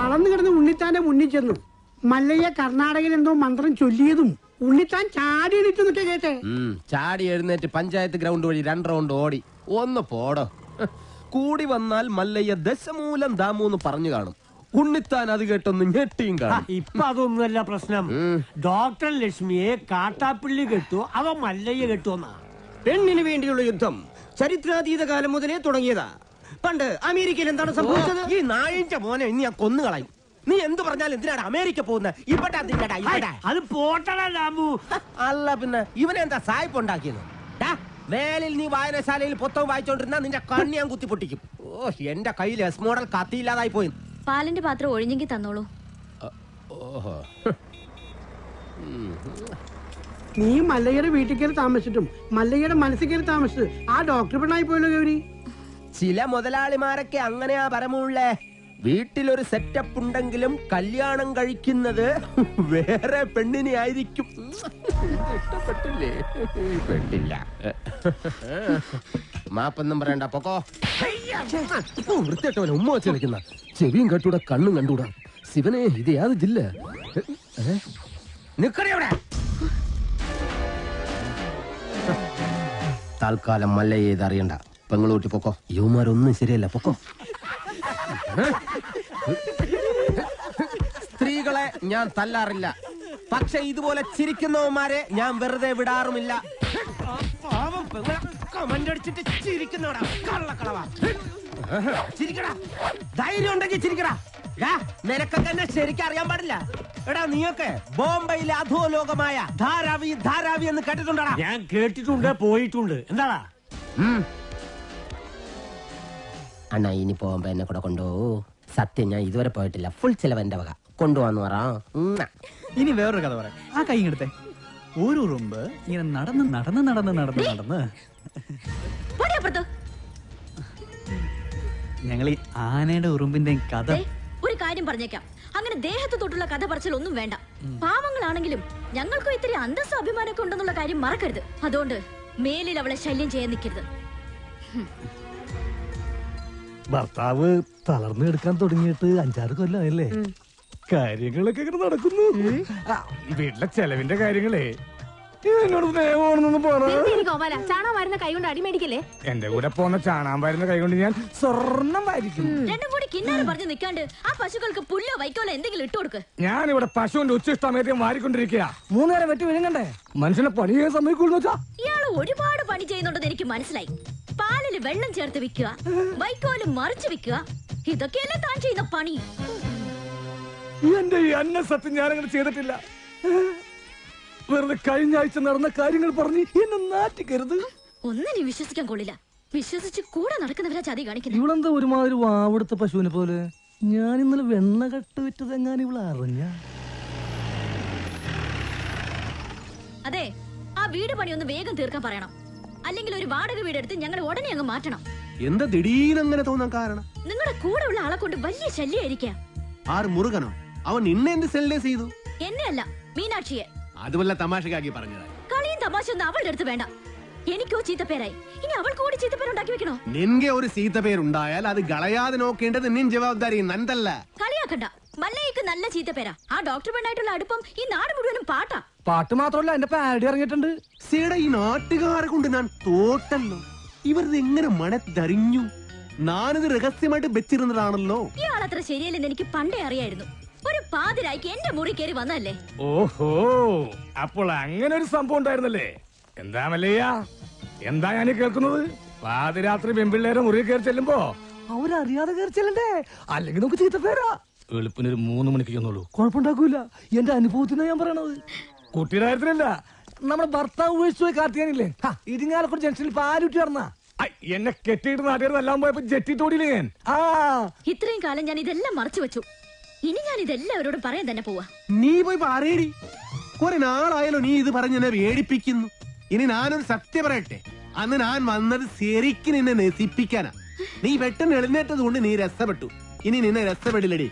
തളർന്നു കിടന്ന് ഉണ്ണിത്താന്റെ മുന്നിൽ ചെന്നു. മല്ലയ്യ കർണാടകയിൽ എന്തോ മന്ത്രം ചൊല്ലിയതും ഉണ്ണിത്താൻ ചാടി എണീറ്റ് കേട്ടെ. ചാടി എഴുന്നേറ്റ് പഞ്ചായത്ത് ഗ്രൗണ്ട് വഴി 2 റൗണ്ട് ഓടി. ഒന്ന് പോടോ. കൂടി വന്നാൽ മല്ലയ്യ ദശമൂലം ദാമൂന്ന് പറഞ്ഞു കാണും. ഉണ്ണിത്താൻ അത് കേട്ടൊന്ന് ഞെട്ടിയും കാണും. ഇപ്പൊ അതൊന്നുമല്ല പ്രശ്നം. ഡോക്ടർ ലക്ഷ്മിയെ കാട്ടാപ്പിള്ളി കെട്ടു, അവ മല്ലയ്യ കെട്ടുവന്നാ. പെണ്ണിന് വേണ്ടിയുള്ള യുദ്ധം ചരിത്രാതീത കാലം മുതലേ തുടങ്ങിയതാ. പണ്ട് അമേരിക്കയിൽ എന്താണ് സംഭവിച്ചത്? ഈ നായിന്റെ മോനെ ഇനി ഞാൻ കൊന്നുകളയും. നീ എന്ത് പറഞ്ഞാലും എന്തിനാണ് അമേരിക്ക പോകുന്നത്? അത് പോട്ടടാ ദാമു. അല്ല പിന്നെ ഇവനെന്താ സായിപ്പ് ഉണ്ടാക്കിയത്? മേലിൽ നീ വായനശാലയിൽ പുസ്തകം വായിച്ചോണ്ടിരുന്ന നിന്റെ കണ്ണി ഞാൻ കുത്തിപ്പൊട്ടിക്കും. ഓ, എന്റെ കയ്യിൽ എസ് മോഡൽ കത്തിയില്ലാതായി പോയി. പാലിന്റെ പാത്രം ഒഴിഞ്ഞെങ്കിൽ തന്നോളൂ. നീ മല്ലയ്യയുടെ വീട്ടിൽ കയറി താമസിച്ചിട്ടും മല്ലയ്യയുടെ മനസ്സിൽ കയറി താമസിച്ചത് ആ ഡോക്ടർ പെണ്ണായി പോയല്ലോ ഗൗരി. ചില മുതലാളിമാരൊക്കെ അങ്ങനെയാ പരമുള്ളേ. വീട്ടിലൊരു സെറ്റപ്പ് ഉണ്ടെങ്കിലും കല്യാണം കഴിക്കുന്നത് വേറെ പെണ്ണിനെ ആയിരിക്കും. ഇഷ്ടപ്പെട്ടില്ലേ? പെട്ടില്ല. മാപ്പൊന്നും പറയണ്ട, പൊക്കോ. വൃത്തിയായിട്ടവനെ ഉമ്മ വെച്ച് കളിക്കുന്ന. ചെവിയും കണ്ടൂടാ, കണ്ണും കണ്ടൂടാ. ശിവനെ, ഇത് യാത് ജില്ല. നിക്കടെ. തൽക്കാലം മല്ലയെ ഇത് അറിയണ്ട. പെങ്ങളൂട്ടി പൊക്കോ. യുവമാരൊന്നും ശരിയല്ല, പൊക്കോ. സ്ത്രീകളെ ഞാൻ തല്ലാറില്ല, പക്ഷെ ഇതുപോലെ ചിരിക്കുന്നവന്മാരെ ഞാൻ വെറുതെ വിടാറുമില്ല. കമന്റടിച്ചിട്ട് ചിരിക്കുന്നവടാ കള്ളക്കളവാ. ചിരിക്കടാ, ധൈര്യം ഉണ്ടെങ്കിൽ ചിരിക്കടാ. നിനക്കൊക്കെ എന്നെ ശരിക്കും അറിയാൻ പാടില്ല. എടാ, നീയൊക്കെ ബോംബെയിലെ അധോലോകമായ ധാരാവി എന്ന് കേട്ടിട്ടുണ്ടാ? ഞാൻ കേട്ടിട്ടുണ്ട്, പോയിട്ടുണ്ട്. എന്താടാ അണ്ണാ, ഇനി പോകുമ്പോ എന്നെ കൂടെ കൊണ്ടുപോകൂ. സത്യം, ഞാൻ ഇതുവരെ പോയിട്ടില്ല. ഫുൾ ചെലവ് എന്റെ വക. കൊണ്ടുപോവാന്ന് പറ. ഇനി വേറൊരു കഥ പറയാം. ആ കൈ എടുത്തേ. ഒരു ഉറുമ്പ് ഇങ്ങനെ നടന്ന് നടന്ന് നടന്ന് നടന്ന് നടന്ന് ഞങ്ങൾ ഈ ആനയുടെ ഉറുമ്പിന്റെ കഥ. ഒരു കാര്യം പറഞ്ഞേക്കാം, അങ്ങനെ ദേഹത്ത് തൊട്ടുള്ള കഥ പറച്ചിൽ ഒന്നും വേണ്ട. പാവങ്ങളാണെങ്കിലും ഞങ്ങൾക്കും ഇത്തിരി അന്തസ്സും അഭിമാനമൊക്കെ ഉണ്ടെന്നുള്ള കാര്യം മറക്കരുത്. അതുകൊണ്ട് മേലിൽ അവളെ ശല്യം ചെയ്യാൻ നിൽക്കരുത്. ഭർത്താവ് തളർന്നു എടുക്കാൻ തുടങ്ങിയിട്ട് 5-6 കൊല്ലമായല്ലേ? കാര്യങ്ങളൊക്കെ ഇങ്ങനെ നടക്കുന്നു. വീട്ടിലെ ചെലവിന്റെ കാര്യങ്ങളേ എന്നോട് സ്നേഹമാണെന്നൊന്നും ചാണകം വരുന്ന കൈ കൊണ്ട് അടിമേടിക്കല്ലേ. എന്റെ കൂടെ പോന്ന ചാണാൻ വരുന്ന കൈ കൊണ്ട് ഞാൻ സ്വർണം വാരിക്കും. രണ്ടും കൂടി കിന്നാരം പറഞ്ഞു നിൽക്കാണ്ട് ആ പശുക്കൾക്ക് പുല്ലോ വൈക്കോലോ എന്തെങ്കിലും ഇട്ടു കൊടുക്ക്. ഞാനിവിടെ പശുവിന്റെ ഉച്ചിഷ്ടമേറ്റം വാരിക്കൊണ്ടിരിക്കുക. 3 നേരം വെട്ടി വിഴുങ്ങണ്ടേ? മനുഷ്യനെ പണി ചെയ്യാൻ സമ്മതിക്കൂന്ന് വെച്ചാ? ഇയാള് ഒരുപാട് പണി ചെയ്യുന്നുണ്ടെന്ന് എനിക്ക് മനസ്സിലായി. പാലില് വെള്ളം ചേർത്ത് വിൽക്കുക, വൈക്കോല് മറിച്ച് വിൽക്കുക, ഇതൊക്കെയല്ലേ താൻ ചെയ്യുന്ന പണി. എന്റെ ഈ അന്ന സത്യം ഞാനങ്ങനെ ചെയ്തിട്ടില്ല. വെറുതെ കഴിഞ്ഞ ആഴ്ച നടന്ന കാര്യങ്ങൾ പറഞ്ഞ് എന്നെ നാറ്റിക്കരുത്. ഒന്നിനും വിശ്വസിക്കാൻ കൊള്ളില്ല. വിശ്വസിച്ച് കൂടെ നടക്കുന്നവരാ ചതി കാണിക്കുന്നത്. ഇവളെന്താ ഒരുമാതിരി വാവെടുത്ത പശുവിനെ പോലെ? ഞാൻ ഇന്നലെ വെണ്ണ കട്ട് വിറ്റതെങ്ങാനും ഇവളെ അറിഞ്ഞ? അതെ, ആ വീട് പണി ഒന്ന് വേഗം തീർക്കാൻ പറയണം. അല്ലെങ്കിൽ ഒരു വാടക വീടെടുത്ത് ഞങ്ങൾ ഉടനെ അങ്ങ് മാറ്റണം. എന്താ ദിടീരങ്ങനെ തോന്നാൻ കാരണം? നിങ്ങളുടെ കൂടെ ഉള്ള ആളെ കൊണ്ട് വലിയ ശല്യമായിരിക്കാം. ആറ് മുറുകനോ? അവൻ നിന്നെ എന്ത് സെല്ലേ ചെയ്തു? എന്നെ അല്ല, മീനാക്ഷിയെ. അതുപോലെ തമാശക്കാക്കി പറഞ്ഞതാ. കളിയും തമാശ ഒന്നും അവളുടെ അടുത്ത് വേണ്ട. എനിക്കോ ചീത്തപ്പേരായി, ഇനി അവൾ കൂടി ചീത്തപ്പേരുണ്ടാക്കി വെക്കണോ? നിൻകെ ഒരു ചീത്തപ്പേരുണ്ടായാൽ അത് കളയാതെ നോക്കേണ്ടത് നിൻ ജവാബ്ദാരി, നന്തല്ല. കളിയാക്കണ്ട. മല്ലയ്ക്ക് നല്ല ചീത്തപ്പേരാ. ആ ഡോക്ടർ പെണ്ണായിട്ടുള്ള അടുപ്പം ഈ നാട് മുഴുവനും പാട്ടാ. പാട്ട് മാത്രമല്ല, എന്റെ പാരഡി ഇറങ്ങിയിട്ടുണ്ട്. സീട, ഈ നാട്ടുകാരെ കൊണ്ട് ഞാൻ തോട്ടല്ലോ. ഇവരത് എങ്ങനെ മണത്തറിഞ്ഞു? ഞാനിത് രഹസ്യമായിട്ട് വെച്ചിരുന്നതാണല്ലോ. ഇയാളത്ര ശരിയല്ലെന്ന് എനിക്ക് പണ്ടേ അറിയായിരുന്നു. ഒരു പാതിരായിക്ക് എന്റെ മുറി കയറി വന്നല്ലേ. ഓഹോ, അപ്പോൾ അങ്ങനെ ഒരു സംഭവം ഉണ്ടായിരുന്നല്ലേ? എന്താ മല്ലയ്യ, എന്താ ഞാൻ കേൾക്കുന്നത്? പാതിരാത്രി പെൺപിള്ളേരെ മുറി കയറി ചെല്ലുമ്പോ അവരറിയാതെ കയറി ചെല്ലണ്ടേ? അല്ലെങ്കിൽ നമുക്ക് ചീത്തപ്പേരാ. എളുപ്പിനൊരു 3 മണിക്ക് ചെന്നുള്ളൂ, കുഴപ്പമുണ്ടാക്കൂല. എന്റെ അനുഭവത്തിനാ ഞാൻ പറയണത്. കുട്ടിയുടെ കാര്യത്തിലല്ല, നമ്മുടെ ഭർത്താവ് ഉപേക്ഷിച്ചു പോയി കാർത്തിയാനില്ലേ, ഇരിങ്ങാലക്കുടി ജംഗ്ഷനിൽ പാലുറ്റി നടന്ന എന്നെ കെട്ടിയിട്ട് നാട്ടുകാരെല്ലാം പോയപ്പോ ജെറ്റിട്ടോടിയില്ലേ ഞാൻ. ഇത്രയും കാലം ഞാൻ ഇതെല്ലാം മറച്ചു വെച്ചു. ഇനി ഞാൻ ഇതെല്ലാവരോടും പറയാൻ തന്നെ പോവാ. നീ പോയി പറയടി. കുറെ നാളായാലോ നീ ഇത് പറഞ്ഞ് എന്നെ വേടിപ്പിക്കുന്നു. ഇനി ഞാനൊരു സത്യം പറയട്ടെ, അന്ന് ഞാൻ വന്നത് ശരിക്കും നിന്നെ നശിപ്പിക്കാനാ. നീ പെട്ടെന്ന് എഴുന്നേറ്റത് കൊണ്ട് നീ രസപ്പെട്ടു. ഇനി നിന്നെ രസപ്പെടില്ലടി.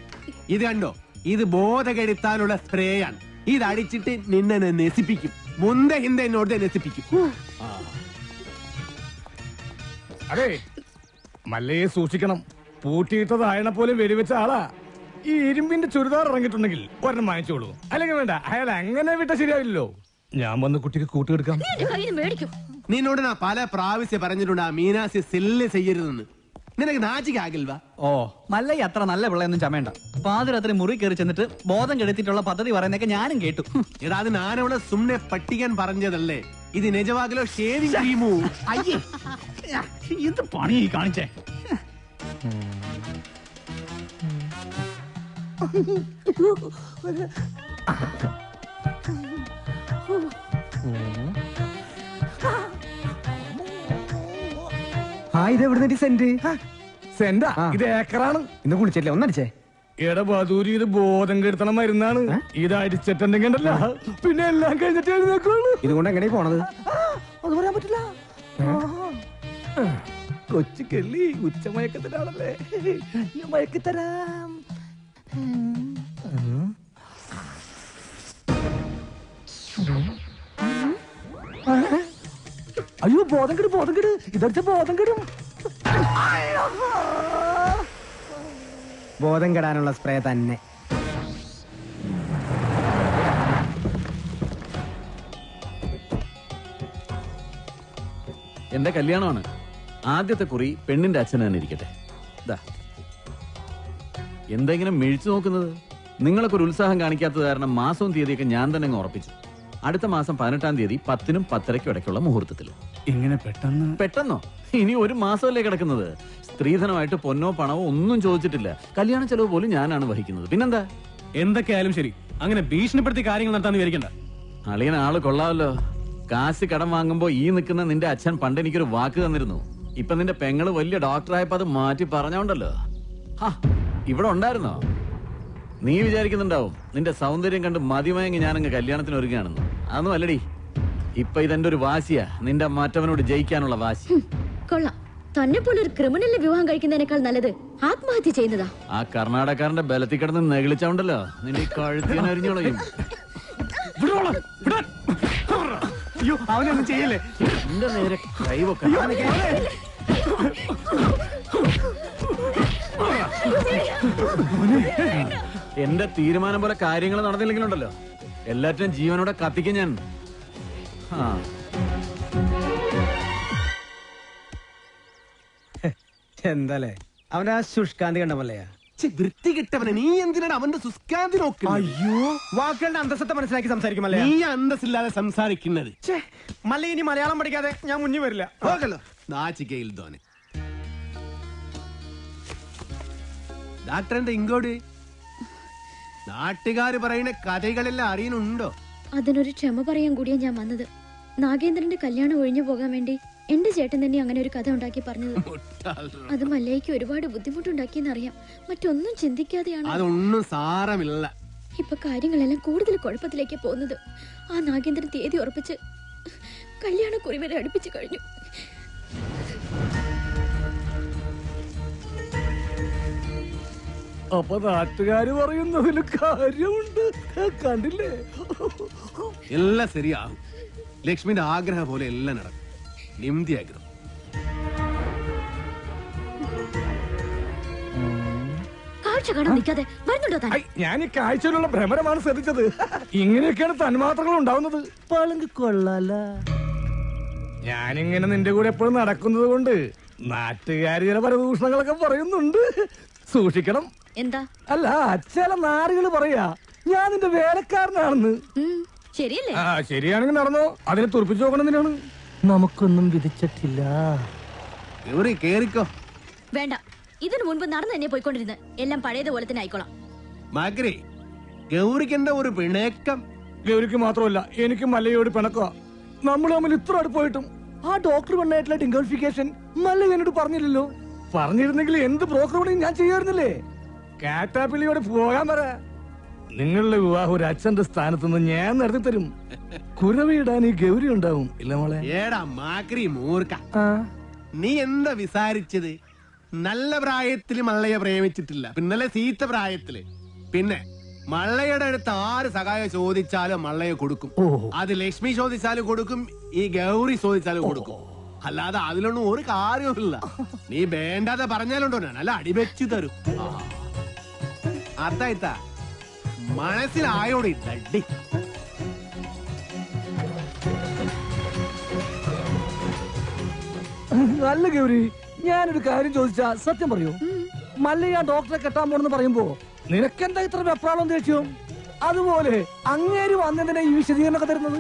ഇത് കണ്ടോ, ഇത് ബോധകെടുത്താനുള്ള സ്പ്രേ ആണ്. ഇത് അടിച്ചിട്ട് നിന്നെ നശിപ്പിക്കും. മുന്ത ഹിന്ദ എന്നോട് നശിപ്പിക്കും. അതെ, മല്ലയെ സൂക്ഷിക്കണം. പൂട്ടിയിട്ടത് ആയണ പോലും വെടിവെച്ച ആളാ. ഈ ഇരുമ്പിന്റെ ചുരിദാർ ഇറങ്ങിയിട്ടുണ്ടെങ്കിൽ ഒരെണ്ണം വാങ്ങിച്ചോളൂ. അല്ലെങ്കിൽ വേണ്ട, അയാൾ അങ്ങനെ വിട്ട ശരിയാവില്ലല്ലോ. ഞാൻ വന്ന് കുട്ടിക്ക് കൂട്ടുകെടുക്കാം. നീ എന്റെ കയ്യിൽ നിന്ന് മേടിക്കും. നിന്നോട് ഞാൻ പല പ്രാവശ്യം പറഞ്ഞിട്ടുണ്ട് ആ മീനാസി സെല്ല് ചെയ്യരുതെന്ന്. നിനക്ക് നാച്ചിക്കാകിൽവാ? ഓ മല്ലയ്യ അത്ര നല്ല പിള്ളയൊന്നും ചമയണ്ട. പാതിരാത്രി മുറി കയറി ചെന്നിട്ട് ബോധം കെടുത്തിട്ടുള്ള പദ്ധതി പറയുന്നൊക്കെ ഞാനും കേട്ടു. എടാ അത് ഞാനവിടെ സുമ്നെ പട്ടിക്കാൻ പറഞ്ഞതല്ലേ. ഇത് നിജവാകിലോ ഷേവിംഗ് ക്രീമോ? അയ്യേ എന്ത് പണി കാണിച്ചേ. ഇത് എവിടെ സെന്റ്? സെന്റാ? ഇത് ഏക്കറാണ്. ഇന്ന് കുളിച്ചില്ലേ? ഒന്നടിച്ചേ. എടാ ബദൂരി, ഇത് ബോധം കെടുത്തണം മരുന്നാണ്. ഇത് അടിച്ചിട്ടുണ്ടെങ്കിൽ ഉണ്ടല്ലോ, പിന്നെ എല്ലാം കഴിഞ്ഞിട്ട് എഴുന്നേക്കുള്ളൂ. ഇതുകൊണ്ട് എങ്ങനെ പോണത്? അത് പറയാൻ പറ്റില്ല. കൊച്ചു കെള്ളി ഉച്ച മയക്കത്തിലാണല്ലേ, മയക്കിത്തരാം. അയ്യോ ബോധം കെടും, ബോധം കെടും, ഇതടിച്ച ബോധം കെടും. ബോധം കെടാനുള്ള സ്പ്രേ തന്നെ. എന്റെ കല്യാണമാണ്. ആദ്യത്തെ കുറി പെണ്ണിന്റെ അച്ഛൻ തന്നെ ഇരിക്കട്ടെ. എന്തെങ്കിലും മിഴിച്ചു നോക്കുന്നത്? നിങ്ങളൊക്കെ ഒരു ഉത്സാഹം കാണിക്കാത്തത് കാരണം മാസവും തീയതിയൊക്കെ ഞാൻ തന്നെ അങ്ങ് ഉറപ്പിച്ചു. അടുത്ത മാസം 18-ാം തീയതി 10-നും 10:30-ക്കും ഇടയ്ക്കുള്ള മുഹൂർത്തത്തിൽ. ഇങ്ങനെ പെട്ടെന്നോ? ഇനി ഒരു മാസമല്ലേ കിടക്കുന്നത്. സ്ത്രീധനമായിട്ട് പൊന്നോ പണമോ ഒന്നും ചോദിച്ചിട്ടില്ല. കല്യാണ ചെലവ് പോലും ഞാനാണ് വഹിക്കുന്നത്. പിന്നെന്താ? എന്തൊക്കെയായാലും ശരി, അങ്ങനെ ഭീഷണിപ്പെടുത്തി കാര്യങ്ങൾ നടത്താന്ന് വിചാരിക്കണ്ട. അളിയൻ ആള് കൊള്ളാമല്ലോ. കാശ് കടം വാങ്ങുമ്പോ ഈ നിൽക്കുന്ന നിന്റെ അച്ഛൻ പണ്ട് എനിക്കൊരു വാക്ക് തന്നിരുന്നു. ഇപ്പൊ നിന്റെ പെങ്ങള് വലിയ ഡോക്ടറായപ്പോ അത് മാറ്റി പറഞ്ഞോണ്ടല്ലോ. ഇവിടെ ഉണ്ടായിരുന്നോ? നീ വിചാരിക്കുന്നുണ്ടാവും നിന്റെ സൗന്ദര്യം കണ്ട് മതിമയങ്ങി ഞാനങ്ങ് കല്യാണത്തിന് ഒരുങ്ങാണെന്ന്. അതൊന്നും അല്ലടി. ഇപ്പൊ ഇതെന്റെ ഒരു വാശിയാ, നിന്റെ മറ്റവനോട് ജയിക്കാനുള്ള വാശി. കൊള്ളാം. തന്നെ പോലെ ഒരു ക്രിമിനലിനെ വിവാഹം കഴിക്കുന്നതിനേക്കാൾ നല്ലത് ആത്മഹത്യ ചെയ്യുന്നതാ. ആ കർണാടകക്കാരന്റെ ബലത്തിൽ കിടന്ന് നെഗളിച്ചോണ്ടല്ലോ നിന്റെ കഴുത്തിനരിഞ്ഞോളയും. അയ്യോ അവനൊന്നും ചെയ്യല്ലേ. എന്റെ നേരെ കൈവൊക്കെ. എന്റെ തീരുമാനം പോലെ കാര്യങ്ങൾ നടന്നില്ലെങ്കിലുണ്ടല്ലോ എല്ലാറ്റിനും ജീവനോടെ കത്തിക്കും ഞാൻ. എന്താലേ അവന്റെ ആ ശുഷ്കാന്തി കണ്ടമല്ലയാ. വൃത്തി കിട്ടവനെ, നീ എന്തിനാണ് അവന്റെ സുസ്കാന്തി നോക്കുന്നത്? അയ്യോ, വാക്കുകളുടെ അന്തസ്സത്തെ മനസ്സിലാക്കി സംസാരിക്കുമല്ലേ. നീ അന്തസ്സില്ലാതെ സംസാരിക്കുന്നത്. മല്ല ഇനി മലയാളം പഠിക്കാതെ ഞാൻ മുന്നിൽ വരില്ല. ಹೋಗಲ್ಲ നാച്ചിക്കയിൽ തോനെ. ഡാക്ടറിന്റെ ഇങ്ങോട്ട് നാട്ടുകാര് പറയുന്ന കഥകളെല്ലാം അറിയുന്നുണ്ടോ? അതിനൊരു ക്ഷമ പറയാൻ കൂടിയാ ഞാൻ വന്നത്. നാഗേന്ദ്രന്റെ കല്യാണം ഒഴിഞ്ഞു പോകാൻ വേണ്ടി എന്റെ ചേട്ടൻ തന്നെ അങ്ങനെ ഒരു കഥ ഉണ്ടാക്കി പറഞ്ഞത്. അത് മല്ലയ്ക്ക് ഒരുപാട് ബുദ്ധിമുട്ടുണ്ടാക്കിയെന്നറിയാം. മറ്റൊന്നും ചിന്തിക്കാതെയാണ്. അതൊന്നും സാരമില്ല. ഇപ്പൊ കാര്യങ്ങളെല്ലാം കൂടുതൽ കുഴപ്പത്തിലേക്ക് പോകുന്നത്. ആ നാഗേന്ദ്രൻ തീയതി ഉറപ്പിച്ച് കല്യാണക്കുറി വരെ അടുപ്പിച്ചു കഴിഞ്ഞു. അപ്പൊ നാട്ടുകാര് പറയുന്നതിൽ കാര്യമുണ്ട്. കണ്ടില്ലേ? എല്ലാം ശരിയാകും. ലക്ഷ്മിന്റെ ആഗ്രഹം പോലെ എല്ലാം നടക്കും. നിമ്മതിയാഗ്രഹം. കാഴ്ച കാണാൻ നിൽക്കാതെ വരുന്നുണ്ടോ താൻ? ഞാൻ ഈ കാഴ്ചയിലുള്ള ഭ്രമരമാണ് ശ്രദ്ധിച്ചത്. ഇങ്ങനെയൊക്കെയാണ് തന്മാത്രകൾ ഉണ്ടാവുന്നത്. പളുങ്ക് കൊള്ളാല. ഞാനിങ്ങനെ നിന്റെ കൂടെ എപ്പോഴും നടക്കുന്നത് കൊണ്ട് നാട്ടുകാര് ചില പരദൂഷണങ്ങളൊക്കെ പറയുന്നുണ്ട്. സൂക്ഷിക്കണം. എന്താ? അല്ല, ചില നാറുകള് പറയാ ഞാൻ നിന്റെ വേലക്കാരനാണെന്ന്. ശരിയല്ലേ? ശരിയാണെങ്കിൽ നടന്നോ. അതിനെ തുറപ്പിച്ചു നോക്കണം. എന്തിനാണ്? നമുക്കൊന്നും വിധിച്ചിട്ടില്ല. കേറിക്കോ. വേണ്ട, ഇതിനു മുൻപ് നടന്നു തന്നെ പോയിക്കൊണ്ടിരുന്ന് എല്ലാം പഴയതുപോലെ തന്നെ ആയിക്കോളാം. മാക്രി, ഗൗരിക്കെന്താ ഒരു പിണക്കം? ഗൗരിക്ക് മാത്രമല്ല, എനിക്ക് മല്ലയോട് പിണക്കുക. നമ്മൾ തമ്മിൽ ഇത്ര അടുപ്പായിട്ടും ആ ഡോക്ടർ പെണ്ണായിട്ടുള്ള ഡിംഗോളിഫിക്കേഷൻ മല്ല എന്നോട് പറഞ്ഞില്ലല്ലോ. പറഞ്ഞിരുന്നെങ്കിൽ എന്ത് ബ്രോക്കർ പണിയും ഞാൻ ചെയ്യാറുന്നില്ലേ. കാറ്റാപ്പിള്ളിയോട് പോകാൻ പറ. നിങ്ങളുടെ വിവാഹം ഒരു അച്ഛന്റെ സ്ഥാനത്ത് നിന്ന് ഞാൻ നടത്തി തരും. കുരവിടാൻ ഈ ഗൗരി ഉണ്ടാവും. ഇല്ല മോളെ? ഏടാ മാക്രി മൂർക്ക, നീ എന്താ വിസാരിച്ചത്? നല്ല പ്രായത്തില് മള്ളയെ പ്രേമിച്ചിട്ടില്ല, പിന്നല്ലേ സീത്ത പ്രായത്തില്. പിന്നെ മള്ളയുടെ അടുത്ത് ആര് സഹായം ചോദിച്ചാലും മള്ളയെ കൊടുക്കും. അത് ലക്ഷ്മി ചോദിച്ചാലും കൊടുക്കും, ഈ ഗൗരി ചോദിച്ചാലും കൊടുക്കും. അല്ലാതെ അതിലൊന്നും ഒരു കാര്യവുമില്ല. നീ വേണ്ടാതെ പറഞ്ഞാലുണ്ടോ ഞാൻ അല്ല അടിവെച്ചു തരും. അതായിത്താ മനസ്സിലായോടി ഡഡ്ഡി. നല്ല ഗൗരി, ഞാനൊരു കാര്യം ചോദിച്ചാ സത്യം പറയൂ. മല്ലയ്യ ഡോക്ടറെ കെട്ടാൻ പോണെന്ന് പറയുമ്പോ നിനക്കെന്താ ഇത്ര വെപ്രാളം ദേഷ്യം? അതുപോലെ അങ്ങേര് വന്നെന്തിനാ ഈ വിശദീകരണമൊക്കെ തരുന്നത്?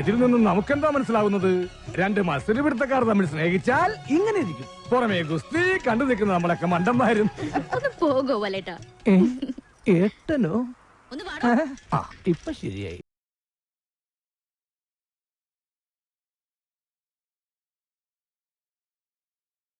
ഇതിൽ നിന്നും നമുക്കെന്താ മനസ്സിലാവുന്നത്? രണ്ട് മത്സരപിടുത്തക്കാർ തമ്മിൽ സ്നേഹിച്ചാൽ ഇങ്ങനെ ഇരിക്കും. പുറമേ ഗുസ്തി കണ്ടു നിൽക്കുന്ന നമ്മളൊക്കെ മണ്ടന്മാരും. ഒന്ന് പോകോ വലേട്ടാ. ഏട്ടനോ? ഒന്ന് വാടോ. ഇപ്പൊ ശരിയായി.